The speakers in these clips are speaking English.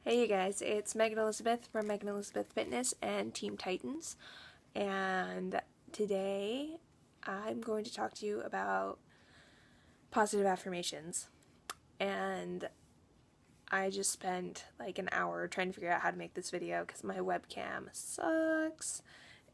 Hey you guys, it's Megan Elizabeth from Megan Elizabeth Fitness and Team Titans, and today I'm going to talk to you about positive affirmations. And I just spent like an hour trying to figure out how to make this video because my webcam sucks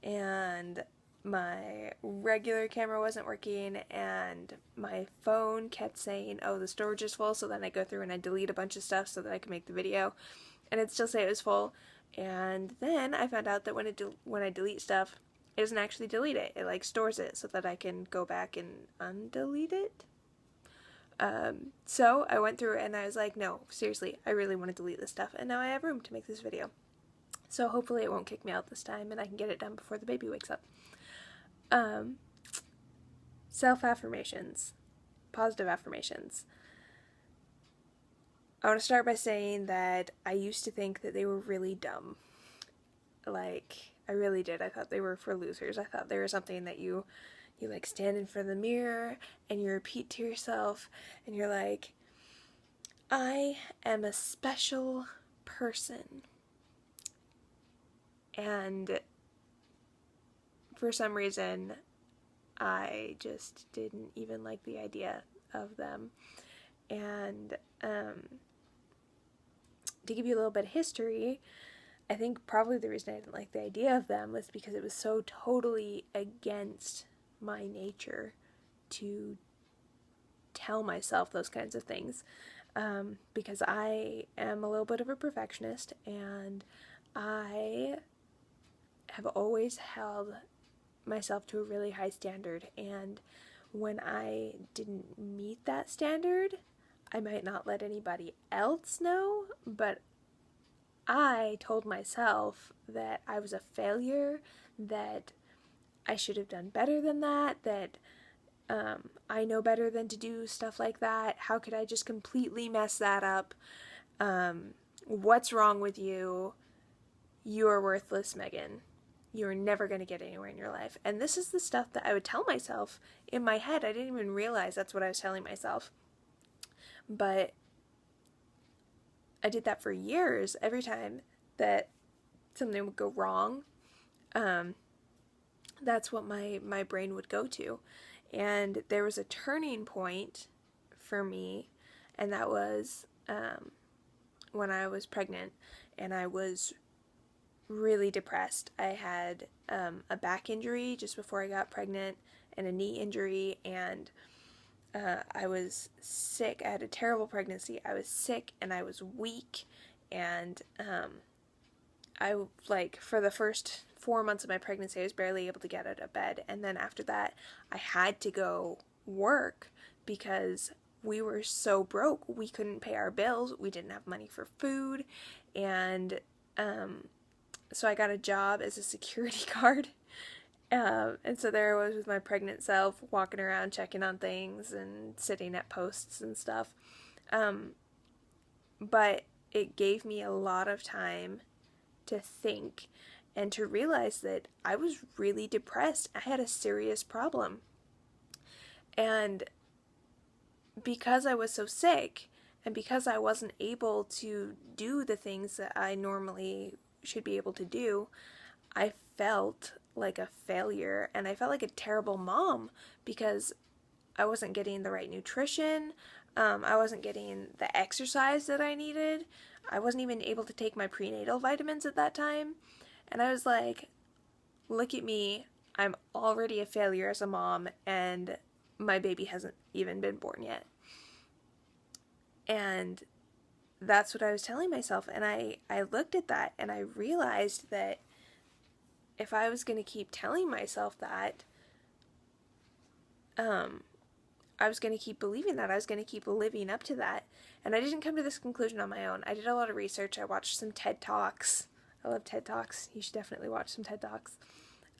and my regular camera wasn't working and my phone kept saying, oh, the storage is full, so then I go through and I delete a bunch of stuff so that I can make the video, and it'd still say it was full. And then I found out that when I delete stuff, it doesn't actually delete it. It like stores it so that I can go back and undelete it. So I went through it and I was like, no, seriously, I really want to delete this stuff, and now I have room to make this video. So hopefully it won't kick me out this time and I can get it done before the baby wakes up. Self-affirmations, positive affirmations. I want to start by saying that I used to think that they were really dumb. Like, I really did. I thought they were for losers. I thought they were something that you like stand in front of the mirror and you repeat to yourself and you're like, I am a special person. And for some reason, I just didn't even like the idea of them. And to give you a little bit of history, I think probably the reason I didn't like the idea of them was because it was so totally against my nature to tell myself those kinds of things. Because I am a little bit of a perfectionist, and I have always held myself to a really high standard, and when I didn't meet that standard, I might not let anybody else know, but I told myself that I was a failure, that I should have done better than that, that I know better than to do stuff like that. How could I just completely mess that up? What's wrong with you? You're worthless, Megan. You're never going to get anywhere in your life. And this is the stuff that I would tell myself in my head. I didn't even realize that's what I was telling myself. But I did that for years. Every time that something would go wrong, that's what my brain would go to. And there was a turning point for me, and that was when I was pregnant and I was really depressed. I had a back injury just before I got pregnant and a knee injury, and I was sick. I had a terrible pregnancy. I was sick and I was weak, and I, like, for the first 4 months of my pregnancy, I was barely able to get out of bed, and then after that, I had to go work because we were so broke. We couldn't pay our bills. We didn't have money for food, and so I got a job as a security guard. And so there I was with my pregnant self, walking around checking on things and sitting at posts and stuff. But it gave me a lot of time to think and to realize that I was really depressed. I had a serious problem. And because I was so sick, and because I wasn't able to do the things that I normally should be able to do, I felt like a failure, and I felt like a terrible mom because I wasn't getting the right nutrition, I wasn't getting the exercise that I needed, I wasn't even able to take my prenatal vitamins at that time, and I was like, look at me, I'm already a failure as a mom, and my baby hasn't even been born yet. And that's what I was telling myself, and I looked at that and I realized that if I was going to keep telling myself that, I was going to keep believing that. I was going to keep living up to that. And I didn't come to this conclusion on my own. I did a lot of research. I watched some TED Talks. I love TED Talks. You should definitely watch some TED Talks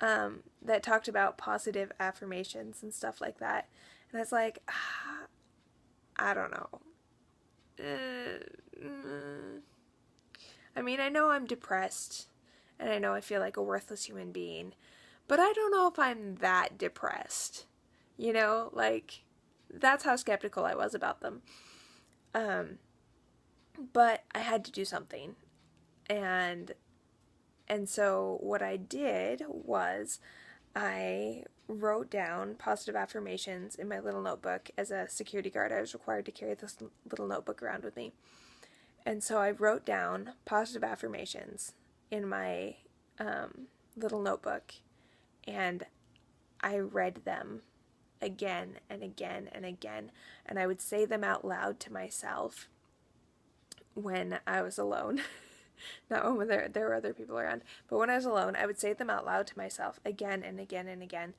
that talked about positive affirmations and stuff like that. And I was like, I don't know. I mean, I know I'm depressed, and I know I feel like a worthless human being, but I don't know if I'm that depressed. You know, like, that's how skeptical I was about them. but I had to do something. And so what I did was I wrote down positive affirmations in my little notebook. As a security guard, I was required to carry this little notebook around with me. And so I wrote down positive affirmations in my little notebook, and I read them again and again and again, and I would say them out loud to myself when I was alone. Not when there were other people around, but when I was alone, I would say them out loud to myself again and again and again.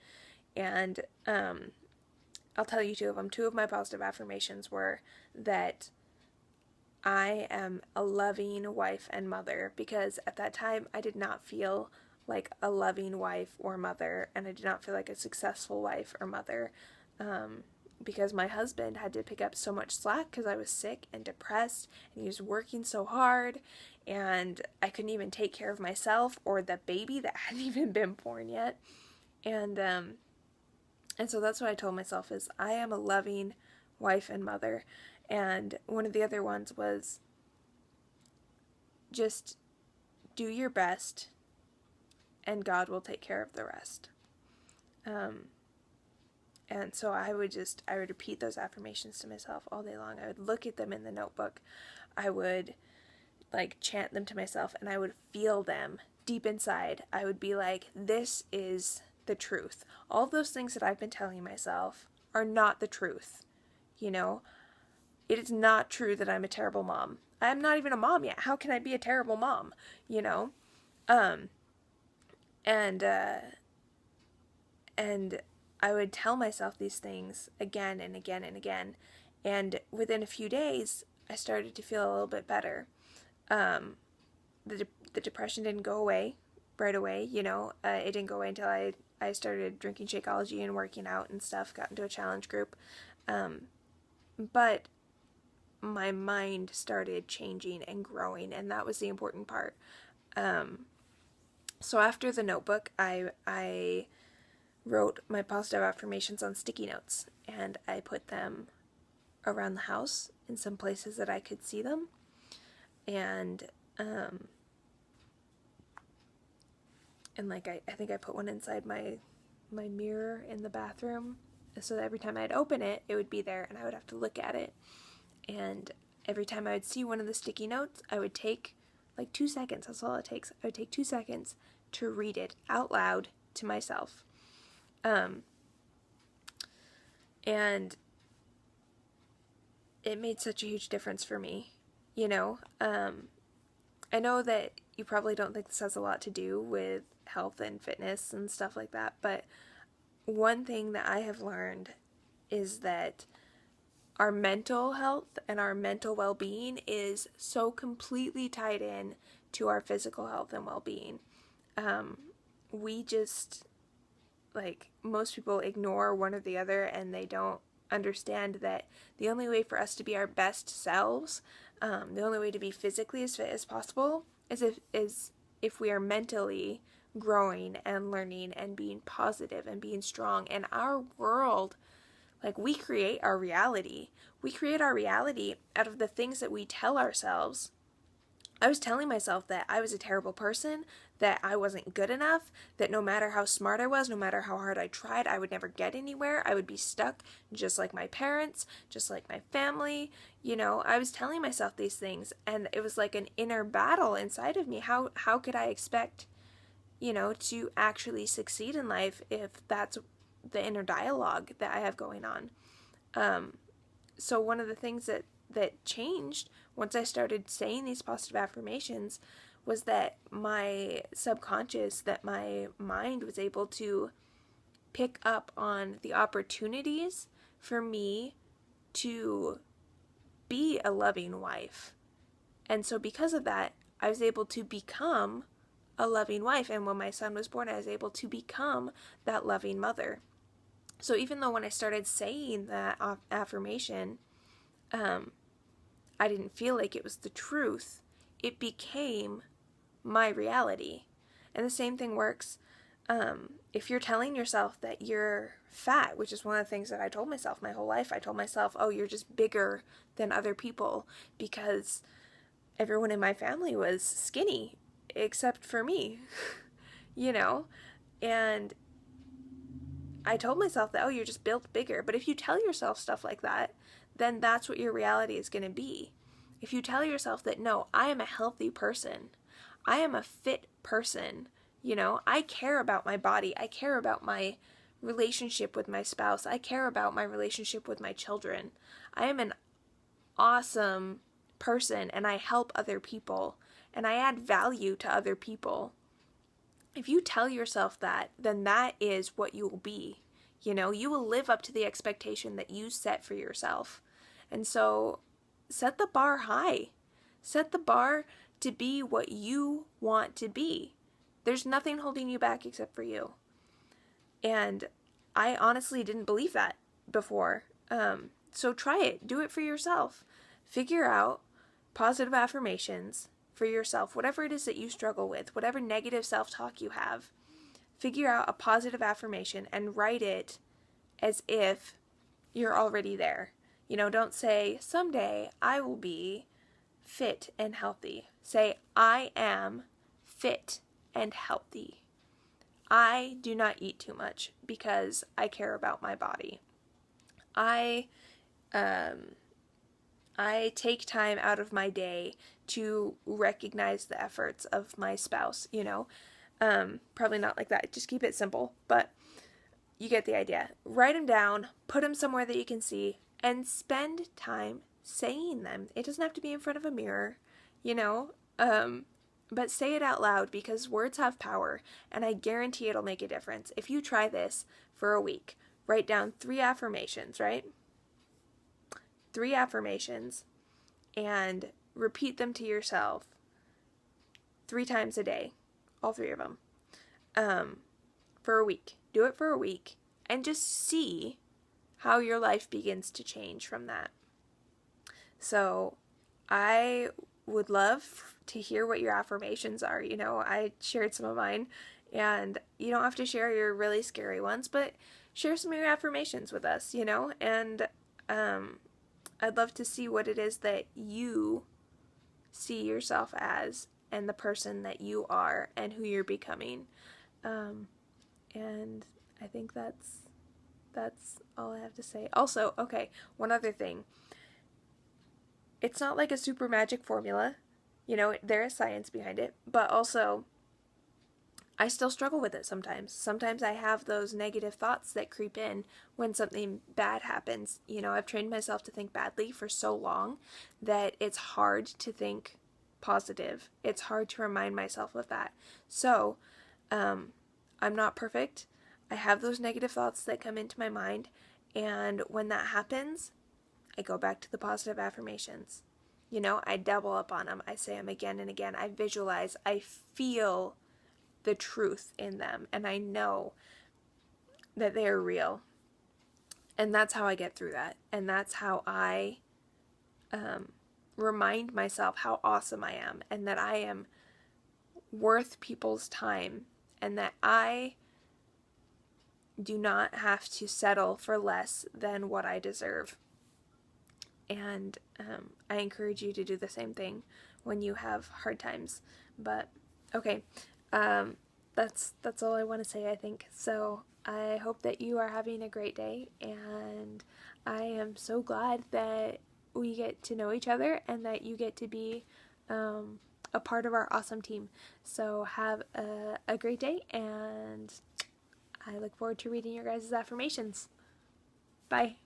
And I'll tell you two of them. Two of my positive affirmations were that I am a loving wife and mother, because at that time I did not feel like a loving wife or mother, and I did not feel like a successful wife or mother, because my husband had to pick up so much slack because I was sick and depressed, and he was working so hard, and I couldn't even take care of myself or the baby that hadn't even been born yet. And so that's what I told myself, is I am a loving wife and mother. And one of the other ones was just do your best and God will take care of the rest. And so I would repeat those affirmations to myself all day long. I would look at them in the notebook. I would chant them to myself, and I would feel them deep inside. I would be like, this is the truth. All those things that I've been telling myself are not the truth. It is not true that I'm a terrible mom. I'm not even a mom yet. How can I be a terrible mom? And I would tell myself these things again and again and again. And within a few days, I started to feel a little bit better. The depression didn't go away right away. It didn't go away until I started drinking Shakeology and working out and stuff, got into a challenge group. But my mind started changing and growing, and that was the important part. So after the notebook, I wrote my positive affirmations on sticky notes, and I put them around the house in some places that I could see them. And I think I put one inside my mirror in the bathroom, so that every time I'd open it, it would be there and I would have to look at it. And every time I would see one of the sticky notes, I would take 2 seconds. That's all it takes. I would take 2 seconds to read it out loud to myself. And it made such a huge difference for me. I know that you probably don't think this has a lot to do with health and fitness and stuff like that, but one thing that I have learned is that our mental health and our mental well-being is so completely tied in to our physical health and well-being. We just, most people ignore one or the other, and they don't understand that the only way for us to be our best selves, the only way to be physically as fit as possible, is if we are mentally growing and learning and being positive and being strong. And our world, we create our reality. We create our reality out of the things that we tell ourselves. I was telling myself that I was a terrible person, that I wasn't good enough, that no matter how smart I was, no matter how hard I tried, I would never get anywhere. I would be stuck just like my parents, just like my family. I was telling myself these things, and it was like an inner battle inside of me. How could I expect, to actually succeed in life if that's the inner dialogue that I have going on? So one of the things that changed once I started saying these positive affirmations was that my subconscious, that my mind was able to pick up on the opportunities for me to be a loving wife. And so because of that, I was able to become a loving wife. And when my son was born, I was able to become that loving mother. So even though when I started saying that affirmation, I didn't feel like it was the truth, it became my reality. And the same thing works if you're telling yourself that you're fat, which is one of the things that I told myself my whole life. I told myself, oh, you're just bigger than other people because everyone in my family was skinny except for me, you know? And I told myself that, oh, you're just built bigger. But if you tell yourself stuff like that, then that's what your reality is going to be. If you tell yourself that, no, I am a healthy person, I am a fit person, I care about my body, I care about my relationship with my spouse, I care about my relationship with my children, I am an awesome person and I help other people and I add value to other people. If you tell yourself that, then that is what you will be. You will live up to the expectation that you set for yourself. And so set the bar high. Set the bar to be what you want to be. There's nothing holding you back except for you. And I honestly didn't believe that before. So try it. Do it for yourself. Figure out positive affirmations for yourself, whatever it is that you struggle with, whatever negative self-talk you have. Figure out a positive affirmation and write it as if you're already there. Don't say, someday I will be fit and healthy. Say, I am fit and healthy. I do not eat too much because I care about my body. I take time out of my day to recognize the efforts of my spouse, probably not like that. Just keep it simple, but you get the idea. Write them down, put them somewhere that you can see, and spend time saying them. It doesn't have to be in front of a mirror, but say it out loud because words have power, and I guarantee it'll make a difference. If you try this for a week, write down 3 affirmations, right? 3 affirmations, and repeat them to yourself 3 times a day, all 3 of them, for a week. Do it for a week, and just see how your life begins to change from that. So I would love to hear what your affirmations are. I shared some of mine, and you don't have to share your really scary ones, but share some of your affirmations with us, and I'd love to see what it is that you see yourself as and the person that you are and who you're becoming. And I think that's all I have to say. Also, okay, one other thing. It's not like a super magic formula. There is science behind it, but also I still struggle with it sometimes. Sometimes I have those negative thoughts that creep in when something bad happens. I've trained myself to think badly for so long that it's hard to think positive. It's hard to remind myself of that. So, I'm not perfect. I have those negative thoughts that come into my mind, and when that happens, I go back to the positive affirmations. I double up on them. I say them again and again. I visualize. I feel the truth in them, and I know that they are real. And that's how I get through that. And that's how I remind myself how awesome I am, and that I am worth people's time, and that I do not have to settle for less than what I deserve. And I encourage you to do the same thing when you have hard times. But okay, that's all I want to say, I think. So I hope that you are having a great day, and I am so glad that we get to know each other and that you get to be a part of our awesome team. So have a great day, and I look forward to reading your guys' affirmations. Bye.